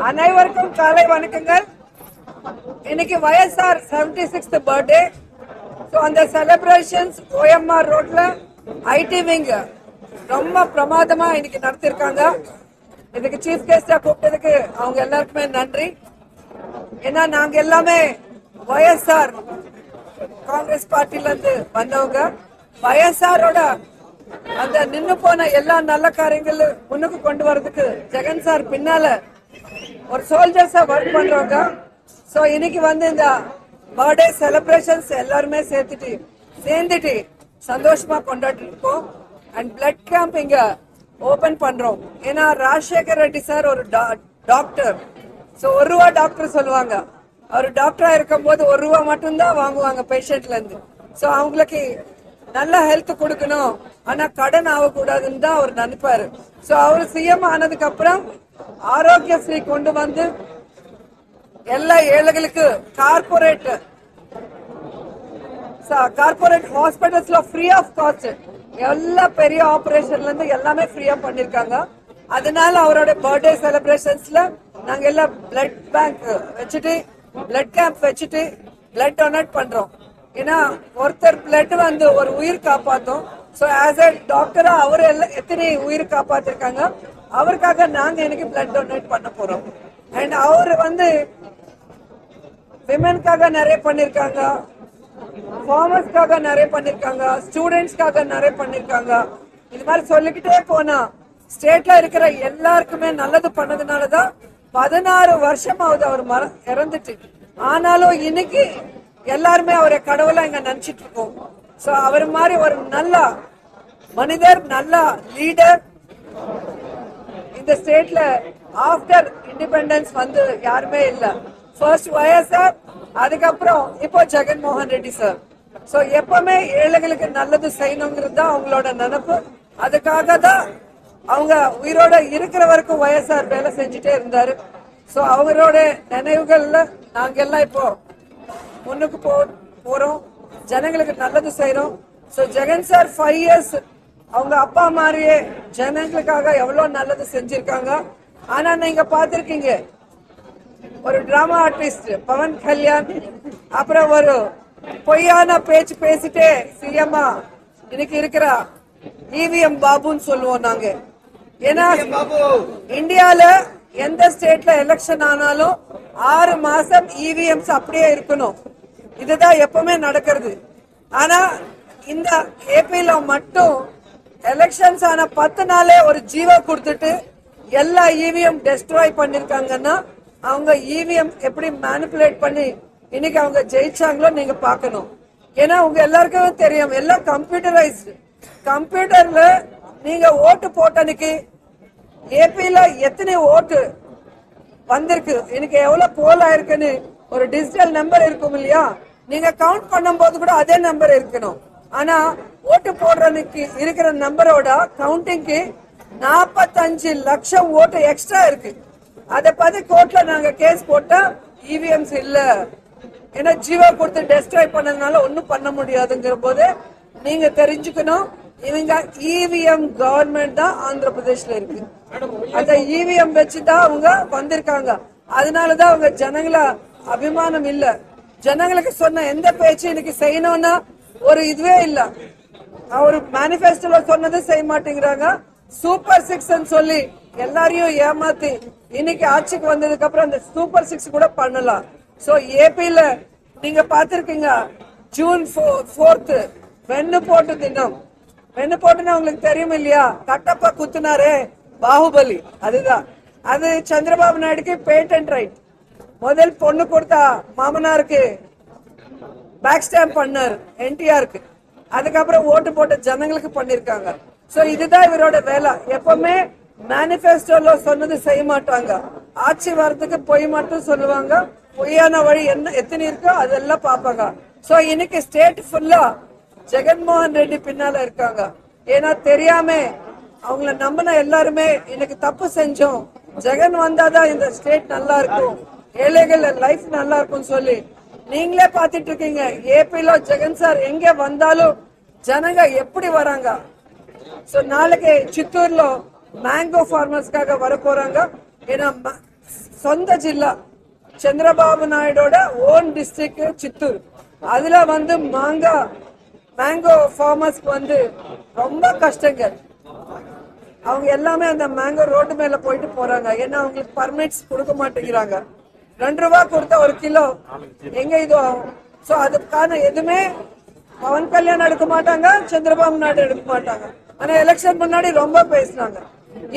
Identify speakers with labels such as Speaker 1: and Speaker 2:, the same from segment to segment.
Speaker 1: அனைவருக்கும் காலை வணக்கங்கள். இன்னைக்கு YSR 76th பர்த்டே. ஸோ அந்த செலிப்ரேஷன்ஸ் OMR ரோட்ல ஐடி விங் ரொம்ப பிரமாதமா இன்னைக்கு நடத்திருக்காங்க. இதுக்கு சீஃப் கெஸ்டா கூப்பிட்டதுக்கு அவங்க எல்லாருக்குமே நன்றி. ஏன்னா நாங்க எல்லாமே YSR காங்கிரஸ் பார்ட்டில இருந்து வந்தவங்க. YSRோட அந்த நின்னு போன எல்லா நல்ல காரியங்களும் முன்னுக்கு கொண்டு வரதுக்கு ஜெகன் சார் பின்னால ஒரு சோல்ஜர்ஸா ஒர்க் பண்றவங்க. சோ இன்னைக்கு வந்து இந்த பர்த்டே செலிப்ரேஷன்ஸ் எல்லாருமே சேர்ந்துட்டு சந்தோஷமா கொண்டாடி இருக்கோம். அண்ட் பிளட் கேம்ப் இங்க ஓபன் பண்றோம். ஏன்னா ராஜசேகர் ரெட்டி சார் ஒரு டாக்டர். சோ ₹1 டாக்டர் சொல்லுவாங்க. அவர் டாக்டரா இருக்கும் போது ₹1 மட்டும்தான் வாங்குவாங்க பேஷண்ட்ல இருந்து. சோ அவங்களுக்கு நல்ல ஹெல்த் கொடுக்கணும், ஆனா கடன் ஆகக்கூடாதுன்னு தான் அவர் நினைப்பாரு. சோ அவர் சிஎம் ஆனதுக்கு அப்புறம் ஆரோக்கியஸ்ரீ கொண்டு வந்து எல்லா ஏழைகளுக்கு கார்பரேட் ஹாஸ்பிட்டல்ஸ்ல ஃப்ரீ ஆஃப் காஸ்ட் எல்லா பெரிய ஆபரேஷன்ல இருந்து எல்லாமே ஃப்ரீயா பண்ணிருக்காங்க. அதனால அவரோட பர்த்டே செலிப்ரேஷன்ஸ்ல நாங்க எல்லாம் பிளட் பேங்க் வச்சுட்டு பிளட் கேம்ப் வச்சுட்டு பிளட் டொனேட் பண்றோம். ஏன்னா ஒருத்தர் பிளட் வந்து ஒரு உயிர் காப்பாத்தும். சோ ஆஸ் எ டாக்டரா அவர் எத்தனை உயிர் காப்பாத்திருக்காங்க, அவருக்காக நாங்க இன்னைக்கு பிளட் டொனேட் பண்ண போறோம். அண்ட் அவர் வந்து விமென்காக நிறைய பண்ணிருக்காங்க, ஃபார்மர்ஸ்க்காக நிறைய பண்ணிருக்காங்க, ஸ்டூடெண்ட்ஸ்க்காக நிறைய பண்ணிருக்காங்க. இது மாதிரி சொல்லிக்கிட்டே போனா ஸ்டேட்ல இருக்கிற எல்லாருக்குமே நல்லது பண்ணதுனாலதான் 16 வருஷமாவது அவர் இறந்துட்டு. ஆனாலும் இன்னைக்கு எல்லாருமே அவரை கடவுளா இங்க நினைச்சிட்டு இருக்கோம். சோ அவர் மாதிரி ஒரு நல்ல மனிதர், நல்ல லீடர் இந்த ஸ்டேட்ல ஆஃப்டர் இண்டிபெண்டன்ஸ் வந்து யாருமே இல்ல. ஃபர்ஸ்ட் YSR, அதுக்கப்புறம் இப்போ ஜெகன்மோகன் ரெட்டி சார். சோ எப்பவுமே ஏழைகளுக்கு நல்லது செய்யணுங்கிறது தான் அவங்களோட நினைப்பு. அதுக்காக தான் அவங்க உயிரோட இருக்கிற வரைக்கும் YSR வேலை செஞ்சுட்டே இருந்தாரு. சோ அவரோட நினைவுகள்ல நாங்க எல்லாம் இப்போ முன்னுக்கு போறோம், ஜனங்களுக்கு நல்லது செய்யறோம். சோ ஜெகன் சார் 5 இயர்ஸ் அவங்க அப்பா மாதிரியே ஜனங்களுக்காக எவ்வளவு நல்லது செஞ்சிருக்காங்க. ஆனா நீங்க பாத்திருக்கீங்க ஒரு டிராமா ஆர்டிஸ்ட் பவன் கல்யாண், அப்புறம் ஒரு பொய்யான பேச்சு பேசிட்டே சிஎம்மா இன்னைக்கு இருக்கிற EVM பாபுன்னு சொல்லுவோம் நாங்க. ஏன்னா இந்தியால எந்த ஸ்டேட்ல எலெக்ஷன் ஆனாலும் 6 மாசம் EVMs அப்படியே இருக்கணும். இதுதான் எப்பவுமே நடக்கிறது. ஆனா இந்த ஏபில மட்டும் எலெக்ஷன்ஸ் ஆன 10 நாளே ஒரு ஜீவோ கொடுத்துட்டு எல்லா EVM டெஸ்ட்ராய் பண்ணிருக்காங்கன்னா அவங்க EVM எப்படி மேனிபுலேட் பண்ணி இன்னைக்கு அவங்க ஜெயிச்சாங்களோ நீங்க பாக்கணும். ஏன்னா உங்க எல்லாருக்கும் தெரியும், எல்லாம் கம்ப்யூட்டரைஸ்டு. கம்ப்யூட்டர்ல நீங்க ஓட்டு போட்டனுக்கு ஏபில எத்தனை ஓட்டு வந்திருக்கு, எனக்கு எவ்வளவு போல் ஆயிருக்குன்னு ஒரு டிஜிட்டல் நம்பர் இருக்கும் இல்லையா, நீங்க கவுண்ட் பண்ணும் போது கூட அதே நம்பர் இருக்கணும். ஆனா ஓட்டு போடுறதுக்கு இருக்கிற நம்பரோட கவுண்டிங்க்கு 45 லட்சம் ஓட்டு எக்ஸ்ட்ரா இருக்கு. அதை பார்த்து கோர்ட்ல நாங்க கேஸ் போட்டா EVMs இல்ல, ஏன்னா ஜீவா கொடுத்து டெஸ்ட்ராய் பண்ணதுனால ஒன்னும் பண்ண முடியாதுங்கிற போது நீங்க தெரிஞ்சுக்கணும், இவங்க EVM கவர்மெண்ட் தான் ஆந்திர பிரதேஷ்ல இருக்கு. அந்த EVM வச்சுதான் அவங்க வந்திருக்காங்க. அதனாலதான் அவங்க ஜனங்கள அபிமானம் இல்ல. ஜனங்களுக்கு சொன்ன எந்த பேச்சு இன்னைக்கு செய்யணும்னா ஒரு இதுவே இல்ல. அவர் மேனிபெஸ்டோல சொன்னது செய்ய மாட்டேங்கிறாங்க. சூப்பர் 6 சொல்லி எல்லாரையும் ஏமாத்தி இன்னைக்கு ஆட்சிக்கு வந்ததுக்கு அப்புறம் அந்த சூப்பர் 6 கூட பண்ணலாம். சோ ஏபில நீங்க பாத்திருக்கீங்க, ஜூன் 4 வெண்ணு போட்டு தினம். வெண்ணு போட்டுன்னா உங்களுக்கு தெரியும் இல்லையா, கட்டப்பா குத்துனாரே பாகுபலி, அதுதான். அது சந்திரபாபு நாயுடுக்கு பேட்டன்ட் ரைட். முதல் பொண்ணு கொடுத்தா மாமனாருக்கு பேக் ஸ்டாம்ப் பண்ணாரு NTRக்கு. அதுக்கப்புறம் ஓட்டு போட்ட ஜனங்களுக்கு பண்ணிருக்காங்க. சோ இதுதான் இவரோட வேலை. எப்பவுமே மேனிபெஸ்டோல சொன்னது செய்ய மாட்டாங்க. ஆட்சி வர்றதுக்கு பொய் மட்டும் சொல்லுவாங்க. பொய்யான வழி என்ன எத்தனை இருக்கோ அதெல்லாம் பாப்பாங்க. சோ இன்னைக்கு ஸ்டேட் ஃபுல்லா ஜெகன்மோகன் ரெட்டி பின்னால இருக்காங்க. ஏன்னா தெரியாம அவங்கள நம்பின எல்லாருமே இன்னைக்கு தப்பு செஞ்சோம், ஜெகன் வந்தாதான் இந்த ஸ்டேட் நல்லா இருக்கும், ஏழைகள் லைஃப் நல்லா இருக்கும் சொல்லி நீங்களே பாத்துட்டு இருக்கீங்க. ஏபில ஜெகன் சார் எங்க வந்தாலும் ஜனங்க எப்படி வராங்க. సో నాளைకి చిత్తూరులో మ్యాంగో ఫార్మర్స్ కాగా వర పోறாங்க. ஏன்னா சொந்த ஜில்லா சந்திரபாபு நாயுடோட ஓன் டிஸ்ட்ரிக்ட் சித்தூர். அதுல வந்து மேங்கோ ஃபார்மர்ஸ்க்கு வந்து ரொம்ப கஷ்டங்கள். அவங்க எல்லாமே அந்த மேங்கோ ரோட்டு மேல போயிட்டு போறாங்க. ஏன்னா அவங்களுக்கு பர்மிட்ஸ் கொடுக்க மாட்டேங்கிறாங்க. 2 ரூபாய் கொடுத்த 1 கிலோ எங்க இது ஆகும். ஸோ அதுக்கான எதுவுமே பவன் கல்யாண் எடுக்க மாட்டாங்க, சந்திரபாபு நாயுடு எடுக்க மாட்டாங்க. ஆனா எலெக்ஷன் முன்னாடி ரொம்ப பேசினாங்க.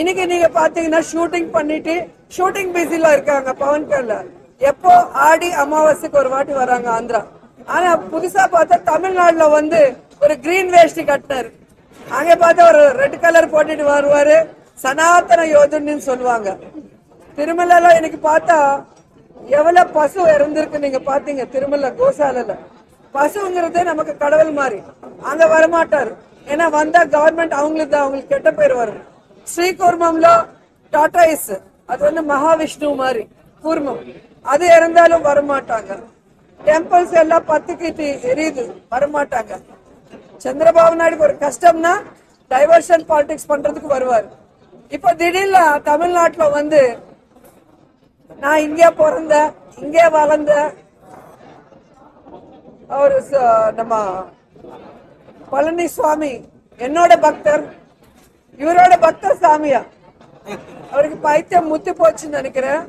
Speaker 1: இன்னைக்கு நீங்க பாத்தீங்கன்னா ஷூட்டிங் பண்ணிட்டு ஷூட்டிங் பிஸில இருக்காங்க பவன் கல்யாண். எப்போ ஆடி அமாவாசைக்கு ஒரு வாட்டி வராங்க ஆந்திரா. ஆனா புதுசா பார்த்தா தமிழ்நாடுல வந்து ஒரு கிரீன் வேஷ்டி கட்டினாரு. அங்க பார்த்தா ஒரு ரெட் கலர் போட்டுட்டு வருவாரு, சனாதன யோதன்னு சொல்லுவாங்க. திருமலைல இன்னைக்கு பார்த்தா எவ்வளவு பசு இறந்திருக்கு நீங்க பாத்தீங்க. திருமலை கோசாலையில பசுங்கிறதே நமக்கு கடவுள் மாதிரி. அங்க வரமாட்டாரு. ஏன்னா வந்தா கவர்மெண்ட் அவங்களுக்கு கெட்ட பேர் வரும். ஸ்ரீகூர்மம்ல டாட்டாயிஸ் அது வந்து மகாவிஷ்ணு மாதிரி கூர்மம், அது இறந்தாலும் வரமாட்டாங்க. டெம்பிள்ஸ் எல்லாம் 10 கிட்டி எரியுது, வரமாட்டாங்க. சந்திரபாபு நாயுடுக்கு ஒரு கஷ்டம்னா டைவர்ஷன் பாலிடிக்ஸ் பண்றதுக்கு வருவார். இப்ப திடீர்னு தமிழ்நாட்டுல வந்து நான் இங்கே பிறந்த இங்கே வளர்ந்த அவரு நம்ம பழனிசுவாமி என்னோட பக்தர், இவரோட பக்தர் சாமியா. அவருக்கு பைத்தியம் முத்தி போச்சுன்னு நினைக்கிறேன்.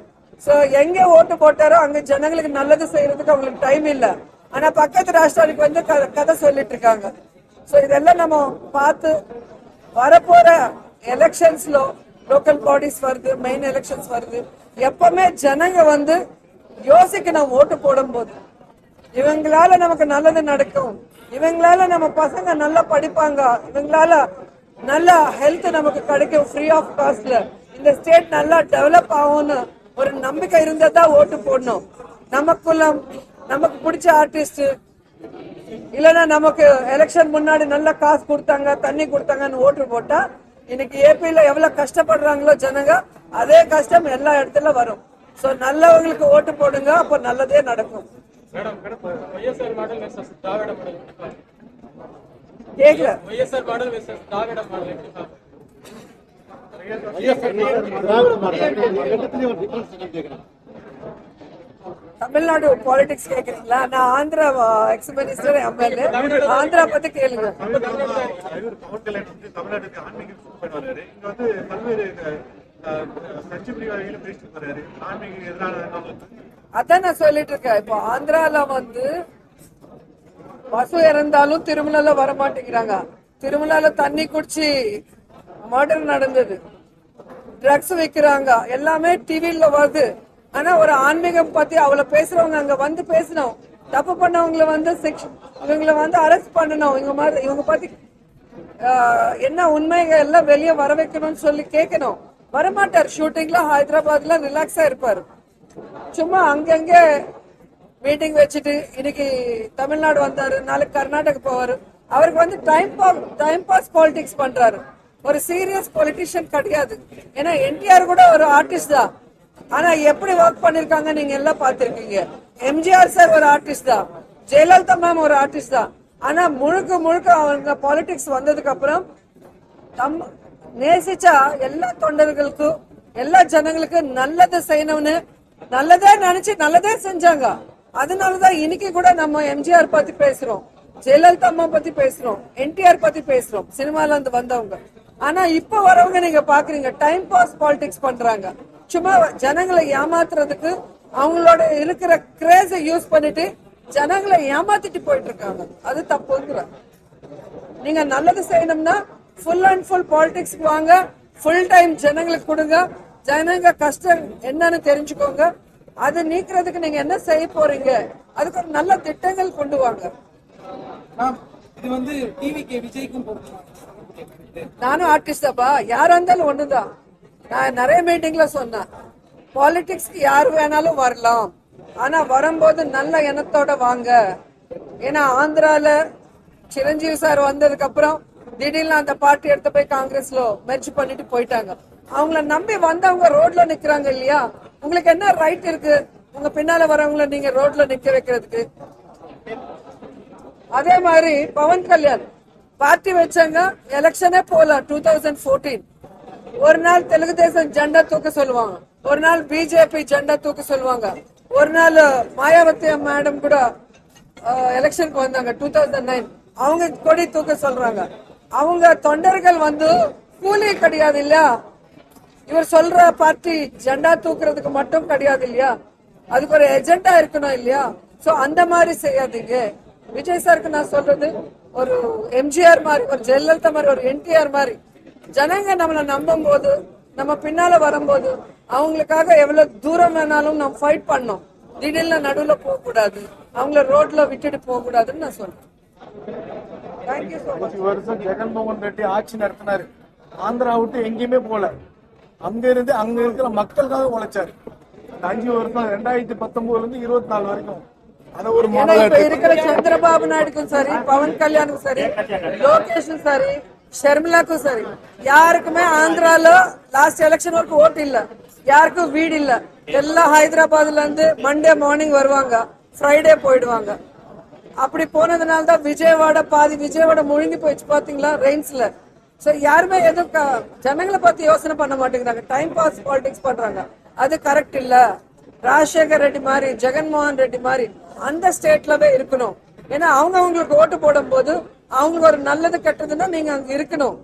Speaker 1: சோ எங்க ஓட்டு போட்டாரோ அங்க ஜனங்களுக்கு நல்லது செய்யறதுக்கு அவங்களுக்கு டைம் இல்ல. ஆனா பக்கத்து ராஷ்டிராவுக்கு வந்து கதை சொல்லிட்டு இருக்காங்க. சோ இதெல்லாம் நம்ம பார்த்து வரப்போற எலெக்ஷன்ஸ்ல லோக்கல் பாடிஸ் வருது, மெயின் எலெக்ஷன்ஸ் வருது. எப்பவுமே ஜனங்க வந்து யோசிக்கணும் ஓட்டு போடும் போது. இவங்களால நமக்கு நல்லது நடக்கும், இவங்களால நம்ம பசங்க நல்லா படிப்பாங்க, இவங்களால நல்ல ஹெல்த் நமக்கு கிடைக்கும் ஃப்ரீ ஆஃப் காஸ்ட்ல, இந்த ஸ்டேட் நல்லா டெவலப் ஆகும்னு ஒரு நம்பிக்கை இருந்தா தான் ஓட்டு போடணும். நமக்கு பிடிச்ச ஆர்டிஸ்ட் இல்லைன்னா நமக்கு எலெக்ஷன் முன்னாடி நல்ல காசு கொடுத்தாங்க, தண்ணி கொடுத்தாங்கன்னு ஓட்டு போட்டா இன்னைக்கு ஏபில எவ்வளவு கஷ்டப்படுறாங்களோ ஜனங்க, அதே கஷ்டம் எல்லா இடத்துல வரும். சோ நல்லவங்களுக்கு ஓட்டு போடுங்க, அப்ப நல்லதே நடக்கும். கேக்கல தமிழ்நாடு பாலிடிக்ஸ் கேக்குறீங்களா? நான் Andhra X minister MLA. Andhra பத்தி கேளுங்க. அதான் நான் சொல்லிட்டு இருக்கேன். இப்போ ஆந்திரால வந்து பசு இறந்தாலும் திருமலால வர மாட்டேங்கிறாங்க. திருமலால தண்ணி குடிச்சு மர்டர் நடந்தது, ட்ரக்ஸ் விக்கிறாங்க, எல்லாமே டிவில வருது. ஆனா ஒரு ஆன்மீகம் பத்தி அவ்வளவு பேசுறவங்க அங்க வந்து பேசணும். தப்பு பண்ணவங்களை வந்து இவங்களை வந்து அரெஸ்ட் பண்ணணும். இவங்க பத்தி என்ன உண்மைகள் எல்லாம் வெளியே வர வைக்கணும்னு சொல்லி கேட்கணும். வரமாட்டார். ஷூட்டிங்ல ஹைதராபாத்ல ரிலாக்ஸா இருப்பாரு. சும்மா அங்கங்க மீட்டிங் வச்சுட்டு இன்னைக்கு தமிழ்நாடு வந்தாரு, நாளைக்கு கர்நாடகா போவாரு. அவருக்கு வந்து டைம் பாஸ் பாலிடிக்ஸ் பண்றாரு. ஒரு சீரியஸ் பொலிட்டிஷியன் கிடையாது. ஏன்னா என்டிஆர் கூட ஒரு ஆர்டிஸ்ட் தான். ஆனா எப்படி ஒர்க் பண்ணிருக்காங்க நீங்க எல்லாம் பாத்திருக்கீங்க. எம்ஜிஆர் சார் ஒரு ஆர்டிஸ்ட் தான், ஜெயலலிதா மேம் ஒரு ஆர்டிஸ்ட் தான். ஆனா முழுக்க அவங்க பாலிடிக்ஸ் வந்ததுக்கு அப்புறம் நேசிச்சா எல்லா தொண்டர்களுக்கும் எல்லா ஜனங்களுக்கும் நல்லது செய்யணும்னு நல்லதே நினைச்சு நல்லதே செஞ்சாங்க. அதனாலதான் இன்னைக்கு கூட நம்ம எம்ஜிஆர் பத்தி பேசுறோம், ஜெயலலிதா அம்மா பத்தி பேசுறோம், என்டிஆர் பத்தி பேசுறோம், சினிமால இருந்து வந்தவங்க. ஆனா இப்ப வரவங்க நீங்க பாக்குறீங்க டைம் பாஸ் பாலிடிக்ஸ் பண்றாங்க. சும்மா ஜனங்களை ஏமாத்துறதுக்கு அவங்களோட இருக்கிற கிரேஸ யூஸ் பண்ணிட்டு ஜனங்களை ஏமாத்திட்டு போயிட்டு இருக்காங்க. அது தப்புங்கிற. நீங்க நல்லது செய்யணும்னா ஃபுல் அண்ட் ஃபுல் பாலிடிக்ஸ்க்கு வாங்க, ஃபுல் டைம் ஜனங்களுக்கு கொடுங்க, ஜனங்க கஷ்டம் என்னன்னு தெரிஞ்சுக்கோங்க. அது நீக்கிறதுக்கு நீங்க என்ன செய்ய போறீங்க, அதுக்கு ஒரு நல்ல திட்டங்கள் கொண்டு வாங்க.
Speaker 2: இது வந்து டிவிக்கு விஜய்க்கும்
Speaker 1: நானும் ஆர்டிஸ்டாப்பா, யாரா இருந்தாலும் ஒண்ணுதான். நான் நிறைய மீட்டிங்ல சொன்னேன், பாலிடிக்ஸ்க்கு யார் வேணாலும் வரலாம், ஆனா வரும்போது நல்ல எண்ணத்தோட வாங்க. ஏன்னா ஆந்திரால சிரஞ்சீவி சார் வந்ததுக்கு அப்புறம் திடீர்னு அந்த பார்ட்டி எடுத்து போய் காங்கிரஸ்ல மெர்ஜ் பண்ணிட்டு போயிட்டாங்க. அவங்கள நம்பி வந்தவங்க ரோட்ல நிக்கிறாங்க இல்லையா, உங்களுக்கு என்ன ரைட் இருக்கு உங்க பின்னால வரவங்கள நீங்க ரோட்ல நிக்க வைக்கிறதுக்கு? அதே மாதிரி பவன் கல்யாண் பார்ட்டி வச்சாங்க, எலெக்ஷனே போல 2014. ஒரு நாள் தெலுங்கு தேசம் ஜெண்டா தூக்க சொல்லுவாங்க, ஒரு நாள் பிஜேபி ஜெண்டா தூக்க சொல்லுவாங்க, ஒரு நாள் மாயாவதி மேடம் கூட எலெக்ஷனுக்கு வந்தாங்க 2009, அவங்க கொடி தூக்க சொல்றாங்க. அவங்க தொண்டர்கள் வந்து கூலி கிடையாது இல்லையா, இவர் சொல்ற பார்ட்டி ஜெண்டா தூக்குறதுக்கு மட்டும் கிடையாது இல்லையா, அதுக்கு ஒரு எஜெண்டா இருக்கணும் இல்லையா. சோ அந்த மாதிரி செய்யாதீங்க. விஜய் சாருக்கு நான் சொல்றது, ஒரு எம்ஜிஆர் மாதிரி, ஒரு ஜெயலலிதா மாதிரி, ஒரு என்டிஆர் மாதிரி ஜனங்க நம்மள நம்பும் போது, நம்ம பின்னால வரும்போது அவங்களுக்காக எவ்வளவு தூரம் வேணாலும் நம்ம ஃபைட் பண்ணோம். திடீர்னு நடுவுல போக கூடாது, அவங்கள ரோட்ல விட்டுட்டு போக கூடாதுன்னு நான் சொல்றேன். Thank you so much.
Speaker 3: 5 வருஷம் ஜெகன்மோகன் ரெட்டி ஆட்சி நடத்தினாரு. ஆந்திரா விட்டு எங்கேயுமே போல, அங்க இருந்து அங்க இருக்கிற மக்களுக்காக உழைச்சாரு. 5 வருஷம் 2019 இருந்து 24 வரைக்கும் அத ஒரு
Speaker 1: இப்ப இருக்கிற சந்திரபாபு நாயுடுக்கும் சரி, பவன் கல்யாணுக்கும் சரி, லோகேஷும் சரி, ஷர்மிளாக்கும் சரி, யாருக்குமே ஆந்திரால லாஸ்ட் எலெக்ஷன் வரைக்கும் ஓட்டு இல்ல, யாருக்கும் வீடு இல்ல. எல்லாம் ஹைதராபாத்ல இருந்து மண்டே மார்னிங் வருவாங்க, ஃப்ரைடே போயிடுவாங்க. அப்படி போனதுனால தான் விஜயவாடா விஜயவாடா முழுங்கி போயிடுச்சு பாத்தீங்களா ரெயின்ஸ்ல. சோ யாருமே எதுவும் ஜனங்களை பத்தி யோசனை பண்ண மாட்டேங்கிறாங்க, டைம் பாஸ் பாலிடிக்ஸ் பண்றாங்க. அது கரெக்ட் இல்ல. ராஜசேகர் ரெட்டி மாதிரி, ஜெகன்மோகன் ரெட்டி மாதிரி அந்த ஸ்டேட்லவே இருக்கணும். ஏன்னா அவங்களுக்கு ஓட்டு போடும் போது அவங்களுக்கு ஒரு நல்லது கெட்டதுன்னா நீங்க அங்க இருக்கணும்.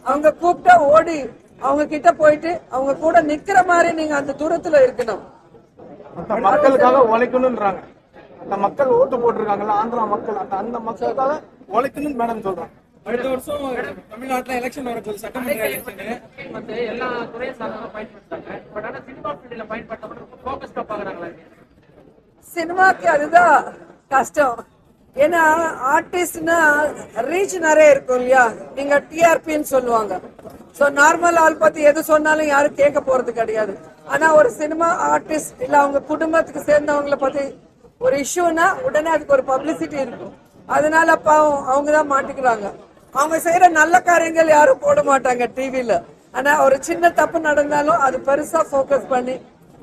Speaker 1: அவங்க கூப்பிட்டா ஓடி அவங்க கிட்ட போயிட்டு அவங்க கூட நிக்கிற மாதிரி நீங்க அந்த தூரத்துல இருக்கணும்.
Speaker 3: மக்களுக்காக உழைக்கணும்ன்றாங்க. அந்த மக்கள் ஓட்டு போட்டிருக்காங்கல்ல ஆந்திரா மக்கள், அந்த மக்களுக்காக உழைக்கணும்னு மேடம் சொல்றாங்க.
Speaker 2: அடுத்த வருஷம் தமிழ்நாட்டுல எலெக்ஷன் வரப்போகுது, சட்டமன்ற எலெக்ஷன்.
Speaker 4: வந்து எல்லா துறையை சார்ந்தவங்க பயன்படுத்துறாங்க. பட் ஆனா சினிமா ஃபீல்ட்ல பயன்படுத்த ஃபோக்கஸ்டா பாக்குறாங்களா?
Speaker 1: சினிமாக்கு அதுதான் கஷ்டம். ஏன்னா ஆர்டிஸ்ட்னா ரீச் நிறைய இருக்கும் இல்லையா, நீங்க டிஆர்பின்னு சொல்லுவாங்க. சோ நார்மல் ஆள் பத்தி எது சொன்னாலும் யாரும் கேட்க போறது கிடையாது. ஆனா ஒரு சினிமா ஆர்டிஸ்ட் இல்ல அவங்க குடும்பத்துக்கு சேர்ந்தவங்கள பத்தி ஒரு இஷ்யூனா உடனே அதுக்கு ஒரு பப்ளிசிட்டி இருக்கும். அதனால பாவம் அவங்கதான் மாட்டிக்கிறாங்க. அவங்க செய்யற நல்ல காரியங்கள் யாரும் போட மாட்டாங்க டிவில. ஆனா ஒரு சின்ன தப்பு நடந்தாலும் அது பெருசா போக்கஸ் பண்ணி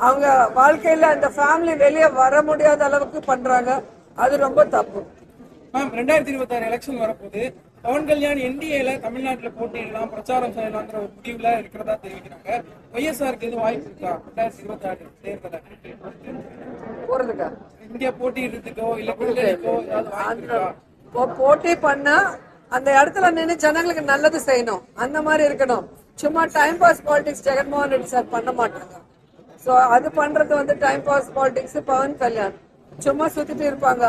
Speaker 1: அவங்க வாழ்க்கையில அந்த ஃபேமிலி வெளியே வர முடியாத அளவுக்கு பண்றாங்க. அது ரொம்ப தப்பு.
Speaker 2: மேம் 2026 எலெக்ஷன் வரப்போகுது. பவன் கல்யாண் என்டிஏல தமிழ்நாட்டுல போட்டியிடலாம், பிரச்சாரம் செய்யலாம்ன்ற ஒரு முடிவுல இருக்கிறதா தெரிவிக்கிறாங்க. ஒய்எஸ்ஆருக்கு எதுவும் வாய்ப்பு இருக்கா 2026 தேர்தல
Speaker 1: போறதுக்கா?
Speaker 2: இந்தியா போட்டியிடுறதுக்கோ இல்ல கூட்டணிக்கோ ஏதாவது வாய்ப்பு இருக்கா?
Speaker 1: போட்டி பண்ணா அந்த இடத்துல நின்று ஜனங்களுக்கு நல்லது செய்யணும், அந்த மாதிரி இருக்கணும். சும்மா time pass politics Jaganmohan Reddy sir பண்ண மாட்டாங்க. சோ அது பண்றது வந்து time pass politics. Pawan Kalyan சும்மா சுத்திட்டு இருப்பாங்க.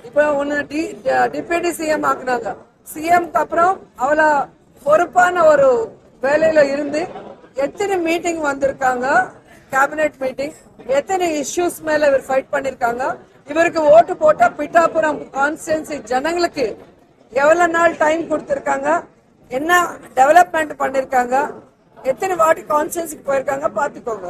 Speaker 1: இப்ப ஒன்னு டிப்யூட்டி சிஎம் ஆக்குனாங்க. சிஎம்க்கு அப்புறம் அவளை பொறுப்பான ஒரு வேலையில இருந்து எத்தனை மீட்டிங் வந்திருக்காங்க, கேபினெட் மீட்டிங், எத்தனை இஷ்யூஸ் மேல இவர் ஃபைட் பண்ணிருக்காங்க. இவருக்கு ஓட்டு போட்டா பிட்டாபுரம் கான்ஸ்டிட்யூன்சி ஜனங்களுக்கு எவ்வளவு நாள் டைம் கொடுத்திருக்காங்க, என்ன டெவலப்மெண்ட் பண்ணிருக்காங்க, எத்தனை வாட்டி கான்ஸ்டிட்யூன்சிக்கு போயிருக்காங்க பாத்துக்கோங்க.